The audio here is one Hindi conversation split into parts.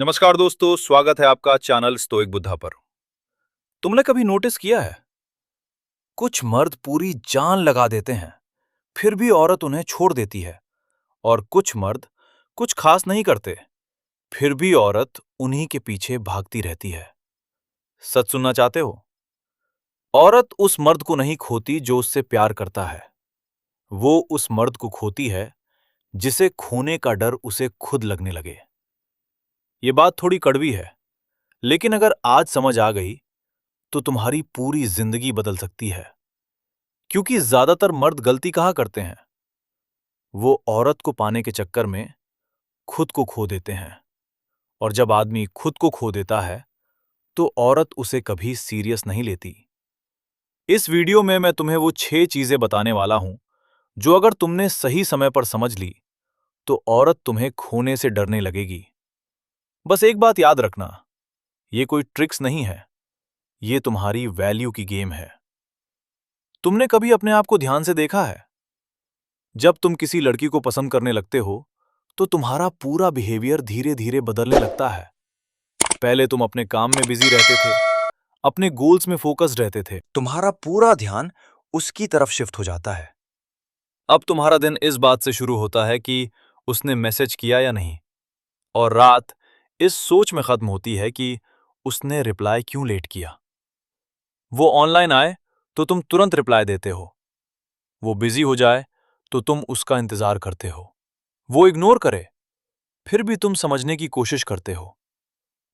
नमस्कार दोस्तों, स्वागत है आपका चैनल स्टोइक बुद्धा पर। तुमने कभी नोटिस किया है, कुछ मर्द पूरी जान लगा देते हैं, फिर भी औरत उन्हें छोड़ देती है, और कुछ मर्द कुछ खास नहीं करते, फिर भी औरत उन्हीं के पीछे भागती रहती है। सच सुनना चाहते हो? औरत उस मर्द को नहीं खोती जो उससे प्यार करता है, वो उस मर्द को खोती है जिसे खोने का डर उसे खुद लगने लगे। ये बात थोड़ी कड़वी है, लेकिन अगर आज समझ आ गई तो तुम्हारी पूरी जिंदगी बदल सकती है। क्योंकि ज्यादातर मर्द गलती कहाँ करते हैं, वो औरत को पाने के चक्कर में खुद को खो देते हैं, और जब आदमी खुद को खो देता है तो औरत उसे कभी सीरियस नहीं लेती। इस वीडियो में मैं तुम्हें वो 6 चीजें बताने वाला हूं जो अगर तुमने सही समय पर समझ ली तो औरत तुम्हें खोने से डरने लगेगी। बस एक बात याद रखना, ये कोई ट्रिक्स नहीं है, ये तुम्हारी वैल्यू की गेम है। तुमने कभी अपने आप को ध्यान से देखा है? जब तुम किसी लड़की को पसंद करने लगते हो तो तुम्हारा पूरा बिहेवियर धीरे धीरे बदलने लगता है। पहले तुम अपने काम में बिजी रहते थे, अपने गोल्स में फोकस्ड रहते थे, तुम्हारा पूरा ध्यान उसकी तरफ शिफ्ट हो जाता है। अब तुम्हारा दिन इस बात से शुरू होता है कि उसने मैसेज किया या नहीं, और रात इस सोच में खत्म होती है कि उसने रिप्लाई क्यों लेट किया। वो ऑनलाइन आए तो तुम तुरंत रिप्लाई देते हो, वो बिजी हो जाए तो तुम उसका इंतजार करते हो, वो इग्नोर करे फिर भी तुम समझने की कोशिश करते हो,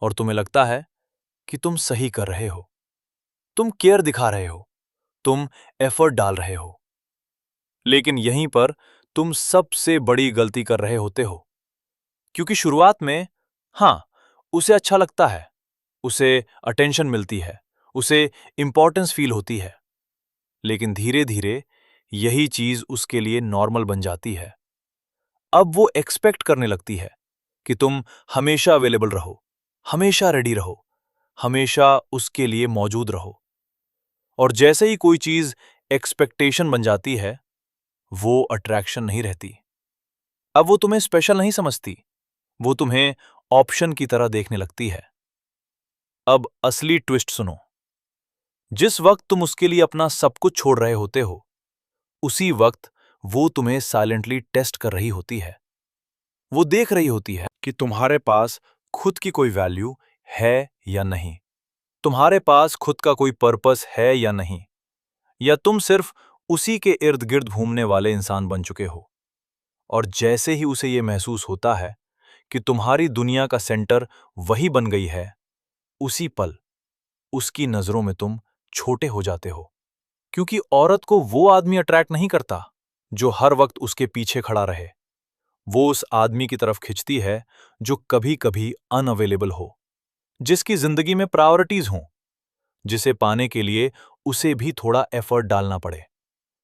और तुम्हें लगता है कि तुम सही कर रहे हो, तुम केयर दिखा रहे हो, तुम एफर्ट डाल रहे हो। लेकिन यहीं पर तुम सबसे बड़ी गलती कर रहे होते हो, क्योंकि शुरुआत में हाँ, उसे अच्छा लगता है, उसे अटेंशन मिलती है, उसे इंपॉर्टेंस फील होती है, लेकिन धीरे धीरे यही चीज उसके लिए नॉर्मल बन जाती है। अब वो एक्सपेक्ट करने लगती है कि तुम हमेशा अवेलेबल रहो, हमेशा रेडी रहो, हमेशा उसके लिए मौजूद रहो। और जैसे ही कोई चीज एक्सपेक्टेशन बन जाती है, वो अट्रैक्शन नहीं रहती। अब वो तुम्हें स्पेशल नहीं समझती, वो तुम्हें ऑप्शन की तरह देखने लगती है। अब असली ट्विस्ट सुनो, जिस वक्त तुम उसके लिए अपना सब कुछ छोड़ रहे होते हो, उसी वक्त वो तुम्हें साइलेंटली टेस्ट कर रही होती है। वो देख रही होती है कि तुम्हारे पास खुद की कोई वैल्यू है या नहीं, तुम्हारे पास खुद का कोई पर्पस है या नहीं, या तुम सिर्फ उसी के इर्द गिर्द घूमने वाले इंसान बन चुके हो। और जैसे ही उसे यह महसूस होता है कि तुम्हारी दुनिया का सेंटर वही बन गई है, उसी पल उसकी नजरों में तुम छोटे हो जाते हो। क्योंकि औरत को वो आदमी अट्रैक्ट नहीं करता जो हर वक्त उसके पीछे खड़ा रहे, वो उस आदमी की तरफ खिंचती है जो कभी कभी अनअवेलेबल हो, जिसकी जिंदगी में प्रायोरिटीज हों, जिसे पाने के लिए उसे भी थोड़ा एफर्ट डालना पड़े।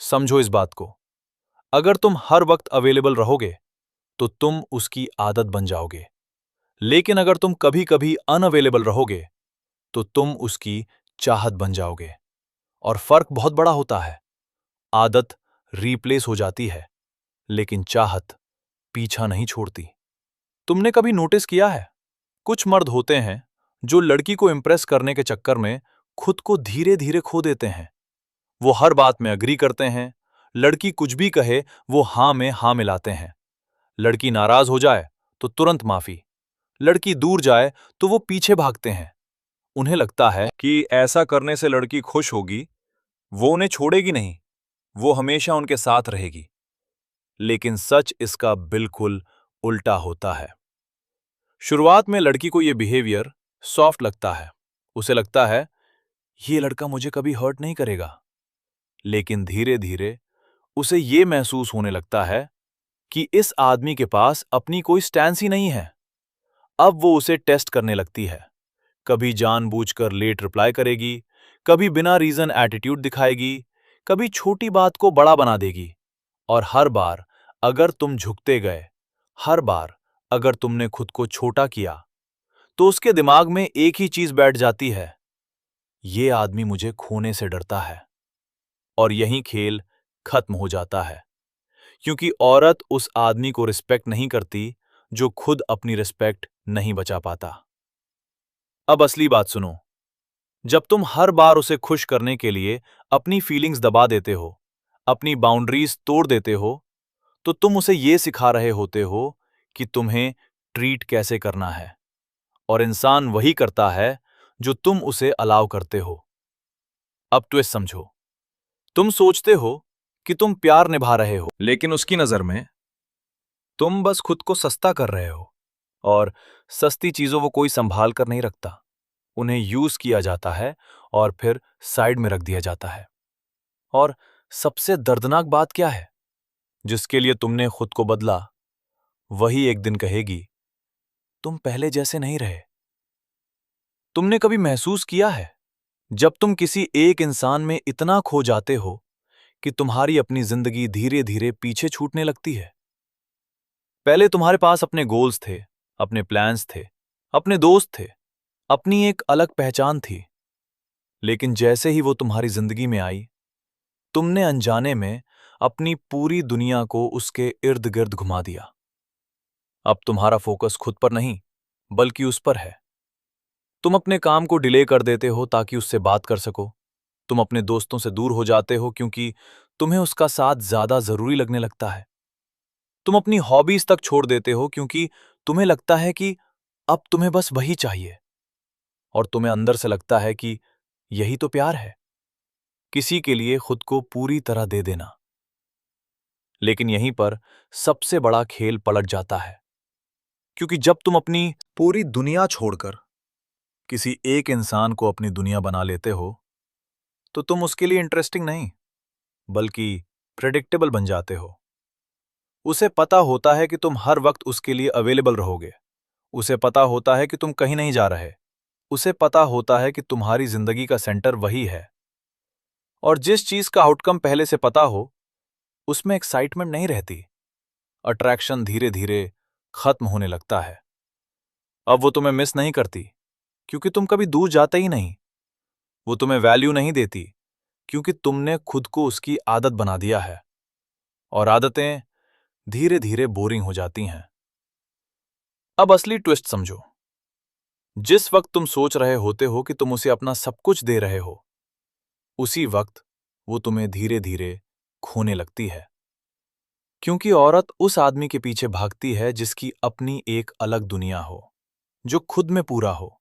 समझो इस बात को, अगर तुम हर वक्त अवेलेबल रहोगे तो तुम उसकी आदत बन जाओगे, लेकिन अगर तुम कभी कभी अनअवेलेबल रहोगे तो तुम उसकी चाहत बन जाओगे। और फर्क बहुत बड़ा होता है। आदत रिप्लेस हो जाती है, लेकिन चाहत पीछा नहीं छोड़ती। तुमने कभी नोटिस किया है, कुछ मर्द होते हैं जो लड़की को इंप्रेस करने के चक्कर में खुद को धीरे धीरे खो देते हैं। वो हर बात में अग्री करते हैं, लड़की कुछ भी कहे वो हां में हां मिलाते हैं। लड़की नाराज हो जाए तो तुरंत माफी, लड़की दूर जाए तो वो पीछे भागते हैं। उन्हें लगता है कि ऐसा करने से लड़की खुश होगी, वो उन्हें छोड़ेगी नहीं, वो हमेशा उनके साथ रहेगी। लेकिन सच इसका बिल्कुल उल्टा होता है। शुरुआत में लड़की को यह बिहेवियर सॉफ्ट लगता है, उसे लगता है ये लड़का मुझे कभी हर्ट नहीं करेगा। लेकिन धीरे धीरे उसे यह महसूस होने लगता है कि इस आदमी के पास अपनी कोई स्टैंस ही नहीं है। अब वो उसे टेस्ट करने लगती है, कभी जानबूझकर लेट रिप्लाई करेगी, कभी बिना रीजन एटीट्यूड दिखाएगी, कभी छोटी बात को बड़ा बना देगी। और हर बार अगर तुम झुकते गए, हर बार अगर तुमने खुद को छोटा किया, तो उसके दिमाग में एक ही चीज बैठ जाती है, ये आदमी मुझे खोने से डरता है। और यही खेल खत्म हो जाता है, क्योंकि औरत उस आदमी को रिस्पेक्ट नहीं करती जो खुद अपनी रिस्पेक्ट नहीं बचा पाता। अब असली बात सुनो। जब तुम हर बार उसे खुश करने के लिए अपनी फीलिंग्स दबा देते हो, अपनी बाउंड्रीज तोड़ देते हो, तो तुम उसे ये सिखा रहे होते हो कि तुम्हें ट्रीट कैसे करना है। और इंसान वही करता है जो तुम उसे अलाउ करते हो। अब ट्विस्ट समझो। तुम सोचते हो कि तुम प्यार निभा रहे हो, लेकिन उसकी नजर में तुम बस खुद को सस्ता कर रहे हो। और सस्ती चीजों को कोई संभाल कर नहीं रखता। उन्हें यूज किया जाता है और फिर साइड में रख दिया जाता है। और सबसे दर्दनाक बात क्या है? जिसके लिए तुमने खुद को बदला, वही एक दिन कहेगी, तुम पहले जैसे नहीं रहे। तुमने कभी महसूस किया है, जब तुम किसी एक इंसान में इतना खो जाते हो कि तुम्हारी अपनी जिंदगी धीरे धीरे पीछे छूटने लगती है? पहले तुम्हारे पास अपने गोल्स थे, अपने प्लान्स थे, अपने दोस्त थे, अपनी एक अलग पहचान थी। लेकिन जैसे ही वो तुम्हारी जिंदगी में आई, तुमने अनजाने में अपनी पूरी दुनिया को उसके इर्द गिर्द घुमा दिया। अब तुम्हारा फोकस खुद पर नहीं, बल्कि उस पर है। तुम अपने काम को डिले कर देते हो ताकि उससे बात कर सको। तुम अपने दोस्तों से दूर हो जाते हो क्योंकि तुम्हें उसका साथ ज्यादा जरूरी लगने लगता है। तुम अपनी हॉबीज तक छोड़ देते हो क्योंकि तुम्हें लगता है कि अब तुम्हें बस वही चाहिए। और तुम्हें अंदर से लगता है कि यही तो प्यार है, किसी के लिए खुद को पूरी तरह दे देना। लेकिन यहीं पर सबसे बड़ा खेल पलट जाता है, क्योंकि जब तुम अपनी पूरी दुनिया छोड़कर किसी एक इंसान को अपनी दुनिया बना लेते हो, तो तुम उसके लिए इंटरेस्टिंग नहीं, बल्कि प्रेडिक्टेबल बन जाते हो। उसे पता होता है कि तुम हर वक्त उसके लिए अवेलेबल रहोगे। उसे पता होता है कि तुम कहीं नहीं जा रहे। उसे पता होता है कि तुम्हारी जिंदगी का सेंटर वही है। और जिस चीज का आउटकम पहले से पता हो, उसमें एक्साइटमेंट नहीं रहती। अट्रैक्शन धीरे धीरे खत्म होने लगता है। अब वो तुम्हें मिस नहीं करती, क्योंकि तुम कभी दूर जाते ही नहीं। वो तुम्हें वैल्यू नहीं देती, क्योंकि तुमने खुद को उसकी आदत बना दिया है। और आदतें धीरे धीरे बोरिंग हो जाती हैं। अब असली ट्विस्ट समझो। जिस वक्त तुम सोच रहे होते हो कि तुम उसे अपना सब कुछ दे रहे हो, उसी वक्त वो तुम्हें धीरे धीरे खोने लगती है। क्योंकि औरत उस आदमी के पीछे भागती है जिसकी अपनी एक अलग दुनिया हो, जो खुद में पूरा हो,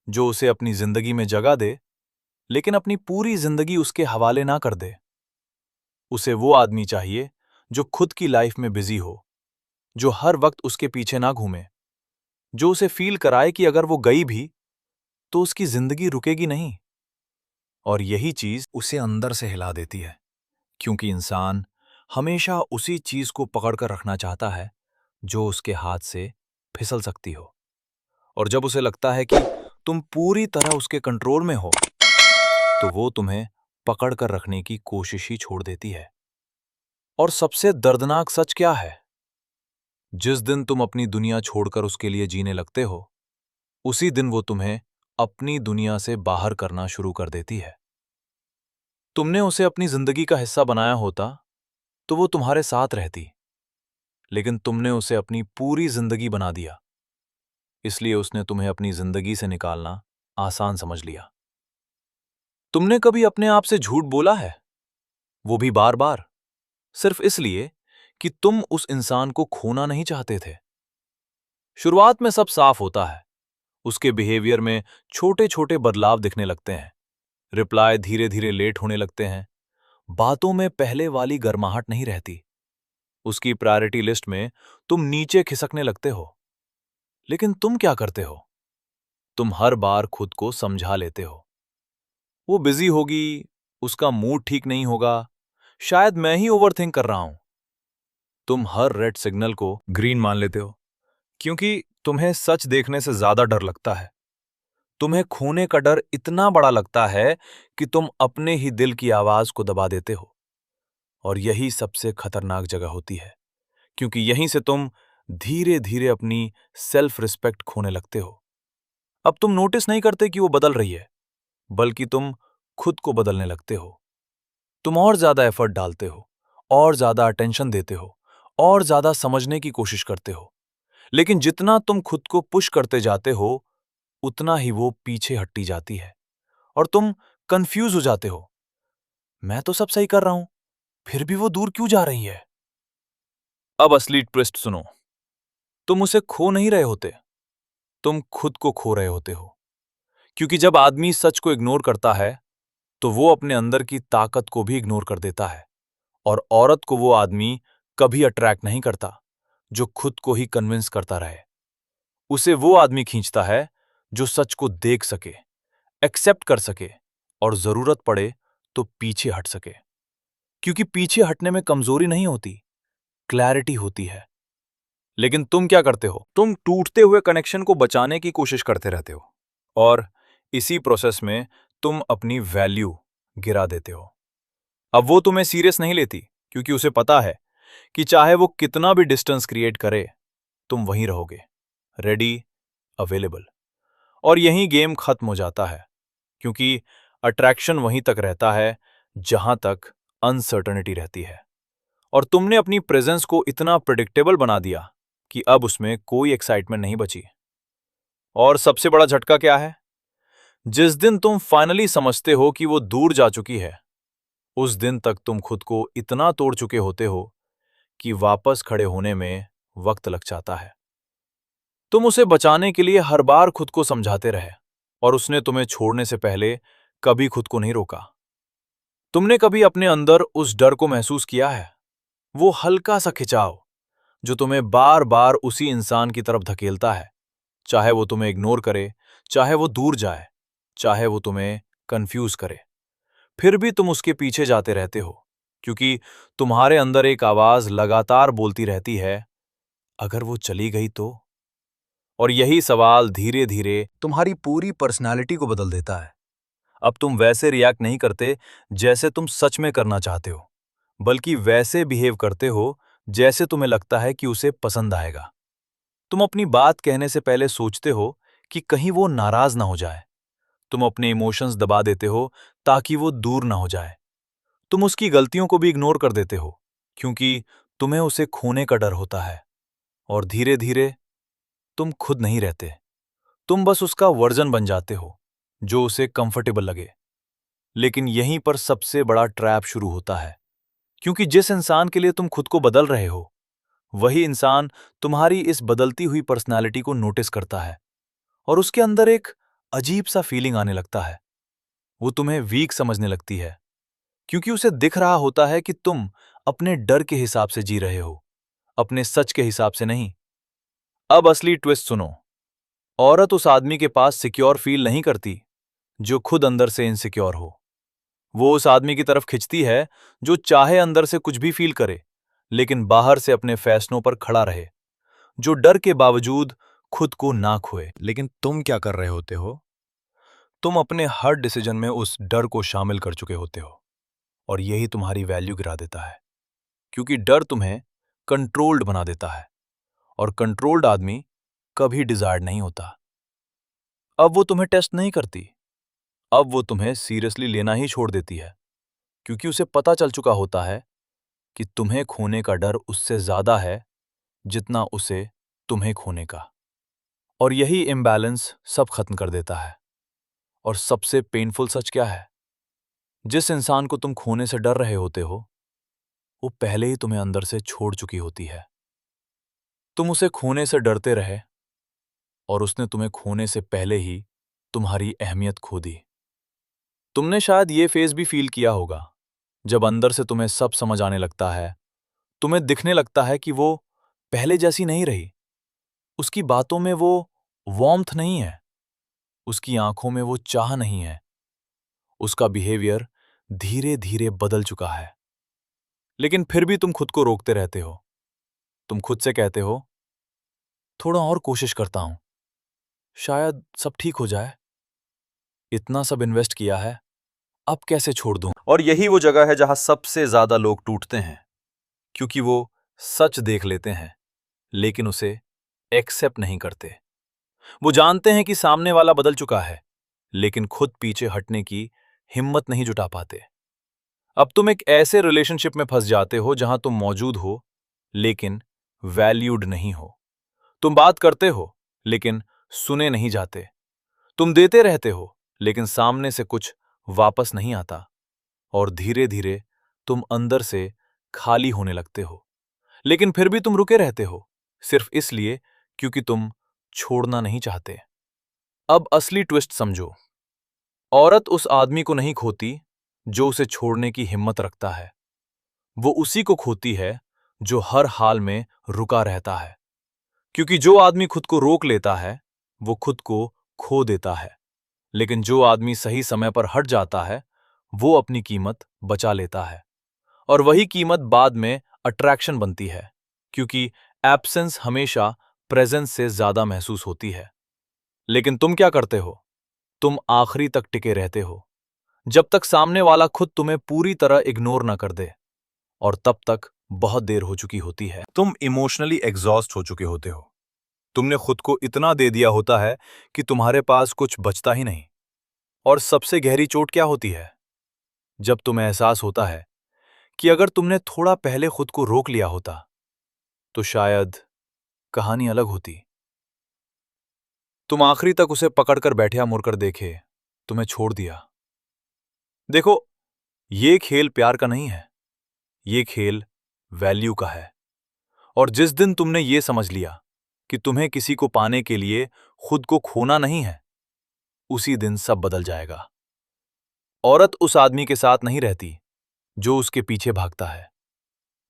जो उसे अपनी जिंदगी में जगह दे, लेकिन अपनी पूरी जिंदगी उसके हवाले ना कर दे। उसे वो आदमी चाहिए जो खुद की लाइफ में बिजी हो, जो हर वक्त उसके पीछे ना घूमे, जो उसे फील कराए कि अगर वो गई भी तो उसकी जिंदगी रुकेगी नहीं। और यही चीज उसे अंदर से हिला देती है, क्योंकि इंसान हमेशा उसी चीज को पकड़कर रखना चाहता है जो उसके हाथ से फिसल सकती हो। और जब उसे लगता है कि तुम पूरी तरह उसके कंट्रोल में हो, तो वो तुम्हें पकड़कर रखने की कोशिश ही छोड़ देती है। और सबसे दर्दनाक सच क्या है? जिस दिन तुम अपनी दुनिया छोड़कर उसके लिए जीने लगते हो, उसी दिन वो तुम्हें अपनी दुनिया से बाहर करना शुरू कर देती है। तुमने उसे अपनी जिंदगी का हिस्सा बनाया होता तो वो तुम्हारे साथ रहती, लेकिन तुमने उसे अपनी पूरी जिंदगी बना दिया, इसलिए उसने तुम्हें अपनी जिंदगी से निकालना आसान समझ लिया। तुमने कभी अपने आप से झूठ बोला है, वो भी बार बार, सिर्फ इसलिए कि तुम उस इंसान को खोना नहीं चाहते थे। शुरुआत में सब साफ होता है। उसके बिहेवियर में छोटे छोटे बदलाव दिखने लगते हैं। रिप्लाई धीरे धीरे लेट होने लगते हैं। बातों में पहले वाली गर्माहट नहीं रहती। उसकी प्रायोरिटी लिस्ट में तुम नीचे खिसकने लगते हो। लेकिन तुम क्या करते हो? तुम हर बार खुद को समझा लेते हो, वो बिजी होगी, उसका मूड ठीक नहीं होगा, शायद मैं ही ओवरथिंक कर रहा हूं। तुम हर रेड सिग्नल को ग्रीन मान लेते हो, क्योंकि तुम्हें सच देखने से ज्यादा डर लगता है। तुम्हें खोने का डर इतना बड़ा लगता है कि तुम अपने ही दिल की आवाज को दबा देते हो। और यही सबसे खतरनाक जगह होती है, क्योंकि यहीं से तुम धीरे धीरे अपनी सेल्फ रिस्पेक्ट खोने लगते हो। अब तुम नोटिस नहीं करते कि वो बदल रही है, बल्कि तुम खुद को बदलने लगते हो। तुम और ज्यादा एफर्ट डालते हो, और ज्यादा अटेंशन देते हो, और ज्यादा समझने की कोशिश करते हो। लेकिन जितना तुम खुद को पुश करते जाते हो, उतना ही वो पीछे हटती जाती है और तुम कंफ्यूज हो जाते हो। मैं तो सब सही कर रहा हूं, फिर भी वो दूर क्यों जा रही है? अब असली ट्विस्ट सुनो। तुम उसे खो नहीं रहे होते, तुम खुद को खो रहे होते हो। क्योंकि जब आदमी सच को इग्नोर करता है, तो वो अपने अंदर की ताकत को भी इग्नोर कर देता है। और औरत को वो आदमी कभी अट्रैक्ट नहीं करता जो खुद को ही कन्विंस करता रहे। उसे वो आदमी खींचता है जो सच को देख सके, एक्सेप्ट कर सके और जरूरत पड़े तो पीछे हट सके। क्योंकि पीछे हटने में कमजोरी नहीं होती, क्लैरिटी होती है। लेकिन तुम क्या करते हो? तुम टूटते हुए कनेक्शन को बचाने की कोशिश करते रहते हो और इसी प्रोसेस में तुम अपनी वैल्यू गिरा देते हो। अब वो तुम्हें सीरियस नहीं लेती क्योंकि उसे पता है कि चाहे वो कितना भी डिस्टेंस क्रिएट करे, तुम वहीं रहोगे, रेडी, अवेलेबल। और यहीं गेम खत्म हो जाता है, क्योंकि अट्रैक्शन वहीं तक रहता है जहां तक अनसर्टनिटी रहती है। और तुमने अपनी प्रेजेंस को इतना प्रिडिक्टेबल बना दिया कि अब उसमें कोई एक्साइटमेंट नहीं बची। और सबसे बड़ा झटका क्या है? जिस दिन तुम फाइनली समझते हो कि वो दूर जा चुकी है, उस दिन तक तुम खुद को इतना तोड़ चुके होते हो कि वापस खड़े होने में वक्त लग जाता है। तुम उसे बचाने के लिए हर बार खुद को समझाते रहे और उसने तुम्हें छोड़ने से पहले कभी खुद को नहीं रोका। तुमने कभी अपने अंदर उस डर को महसूस किया है? वो हल्का सा खिंचाव जो तुम्हें बार बार उसी इंसान की तरफ धकेलता है, चाहे वो तुम्हें इग्नोर करे, चाहे वो दूर जाए, चाहे वो तुम्हें कंफ्यूज करे। फिर भी तुम उसके पीछे जाते रहते हो, क्योंकि तुम्हारे अंदर एक आवाज लगातार बोलती रहती है, अगर वो चली गई तो? और यही सवाल धीरे धीरे तुम्हारी पूरी पर्सनालिटी को बदल देता है। अब तुम वैसे रिएक्ट नहीं करते जैसे तुम सच में करना चाहते हो, बल्कि वैसे बिहेव करते हो जैसे तुम्हें लगता है कि उसे पसंद आएगा। तुम अपनी बात कहने से पहले सोचते हो कि कहीं वो नाराज ना हो जाए। तुम अपने इमोशंस दबा देते हो ताकि वो दूर ना हो जाए। तुम उसकी गलतियों को भी इग्नोर कर देते हो, क्योंकि तुम्हें उसे खोने का डर होता है। और धीरे धीरे तुम खुद नहीं रहते, तुम बस उसका वर्जन बन जाते हो जो उसे कंफर्टेबल लगे। लेकिन यहीं पर सबसे बड़ा ट्रैप शुरू होता है, क्योंकि जिस इंसान के लिए तुम खुद को बदल रहे हो, वही इंसान तुम्हारी इस बदलती हुई पर्सनालिटी को नोटिस करता है और उसके अंदर एक अजीब सा फीलिंग आने लगता है। वो तुम्हें वीक समझने लगती है, क्योंकि उसे दिख रहा होता है कि तुम अपने डर के हिसाब से जी रहे हो, अपने सच के हिसाब से नहीं। अब असली ट्विस्ट सुनो। औरत उस आदमी के पास सिक्योर फील नहीं करती जो खुद अंदर से इनसिक्योर हो। वो उस आदमी की तरफ खिंचती है जो चाहे अंदर से कुछ भी फील करे, लेकिन बाहर से अपने फैसलों पर खड़ा रहे, जो डर के बावजूद खुद को ना खोए। लेकिन तुम क्या कर रहे होते हो? तुम अपने हर डिसीजन में उस डर को शामिल कर चुके होते हो और यही तुम्हारी वैल्यू गिरा देता है, क्योंकि डर तुम्हें कंट्रोल्ड बना देता है और कंट्रोल्ड आदमी कभी डिजायर्ड नहीं होता। अब वो तुम्हें टेस्ट नहीं करती, अब वो तुम्हें सीरियसली लेना ही छोड़ देती है, क्योंकि उसे पता चल चुका होता है कि तुम्हें खोने का डर उससे ज्यादा है जितना उसे तुम्हें खोने का। और यही इम्बैलेंस सब खत्म कर देता है। और सबसे पेनफुल सच क्या है? जिस इंसान को तुम खोने से डर रहे होते हो, वो पहले ही तुम्हें अंदर से छोड़ चुकी होती है। तुम उसे खोने से डरते रहे और उसने तुम्हें खोने से पहले ही तुम्हारी अहमियत खो दी। तुमने शायद ये फेज भी फील किया होगा, जब अंदर से तुम्हें सब समझ आने लगता है, तुम्हें दिखने लगता है कि वो पहले जैसी नहीं रही। उसकी बातों में वो वार्मथ नहीं है, उसकी आंखों में वो चाह नहीं है, उसका बिहेवियर धीरे धीरे बदल चुका है। लेकिन फिर भी तुम खुद को रोकते रहते हो। तुम खुद से कहते हो, थोड़ा और कोशिश करता हूं, शायद सब ठीक हो जाए। इतना सब इन्वेस्ट किया है, अब कैसे छोड़ दूं? और यही वो जगह है जहां सबसे ज्यादा लोग टूटते हैं, क्योंकि वो सच देख लेते हैं लेकिन उसे एक्सेप्ट नहीं करते। वो जानते हैं कि सामने वाला बदल चुका है, लेकिन खुद पीछे हटने की हिम्मत नहीं जुटा पाते। अब तुम एक ऐसे रिलेशनशिप में फंस जाते हो जहां तुम मौजूद हो, लेकिन वैल्यूड नहीं हो। तुम बात करते हो लेकिन सुने नहीं जाते। तुम देते रहते हो लेकिन सामने से कुछ वापस नहीं आता। और धीरे धीरे तुम अंदर से खाली होने लगते हो। लेकिन फिर भी तुम रुके रहते हो, सिर्फ इसलिए क्योंकि तुम छोड़ना नहीं चाहते। अब असली ट्विस्ट समझो। औरत उस आदमी को नहीं खोती जो उसे छोड़ने की हिम्मत रखता है। वो उसी को खोती है जो हर हाल में रुका रहता है। क्योंकि जो आदमी खुद को रोक लेता है वो खुद को खो देता है। लेकिन जो आदमी सही समय पर हट जाता है वो अपनी कीमत बचा लेता है। और वही कीमत बाद में अट्रैक्शन बनती है, क्योंकि एब्सेंस हमेशा प्रेजेंस से ज्यादा महसूस होती है। लेकिन तुम क्या करते हो? तुम आखिरी तक टिके रहते हो, जब तक सामने वाला खुद तुम्हें पूरी तरह इग्नोर ना कर दे। और तब तक बहुत देर हो चुकी होती है। तुम इमोशनली एग्जॉस्ट हो चुके होते हो। तुमने खुद को इतना दे दिया होता है कि तुम्हारे पास कुछ बचता ही नहीं। और सबसे गहरी चोट क्या होती है? जब तुम्हें एहसास होता है कि अगर तुमने थोड़ा पहले खुद को रोक लिया होता तो शायद कहानी अलग होती। तुम आखिरी तक उसे पकड़कर बैठे मुड़कर देखे, तुम्हें छोड़ दिया। देखो, ये खेल प्यार का नहीं है, ये खेल वैल्यू का है। और जिस दिन तुमने ये समझ लिया कि तुम्हें किसी को पाने के लिए खुद को खोना नहीं है, उसी दिन सब बदल जाएगा। औरत उस आदमी के साथ नहीं रहती जो उसके पीछे भागता है।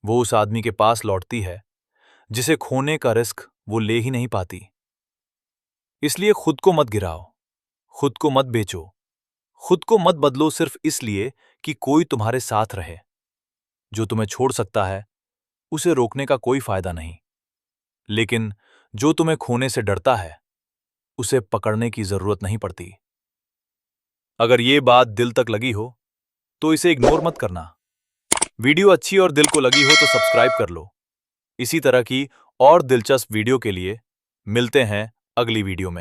वो उस आदमी के पास लौटती है जिसे खोने का रिस्क वो ले ही नहीं पाती। इसलिए खुद को मत गिराओ, खुद को मत बेचो, खुद को मत बदलो सिर्फ इसलिए कि कोई तुम्हारे साथ रहे। जो तुम्हें छोड़ सकता है उसे रोकने का कोई फायदा नहीं। लेकिन जो तुम्हें खोने से डरता है उसे पकड़ने की जरूरत नहीं पड़ती। अगर ये बात दिल तक लगी हो तो इसे इग्नोर मत करना। वीडियो अच्छी और दिल को लगी हो तो सब्सक्राइब कर लो। इसी तरह की और दिलचस्प वीडियो के लिए मिलते हैं अगली वीडियो में।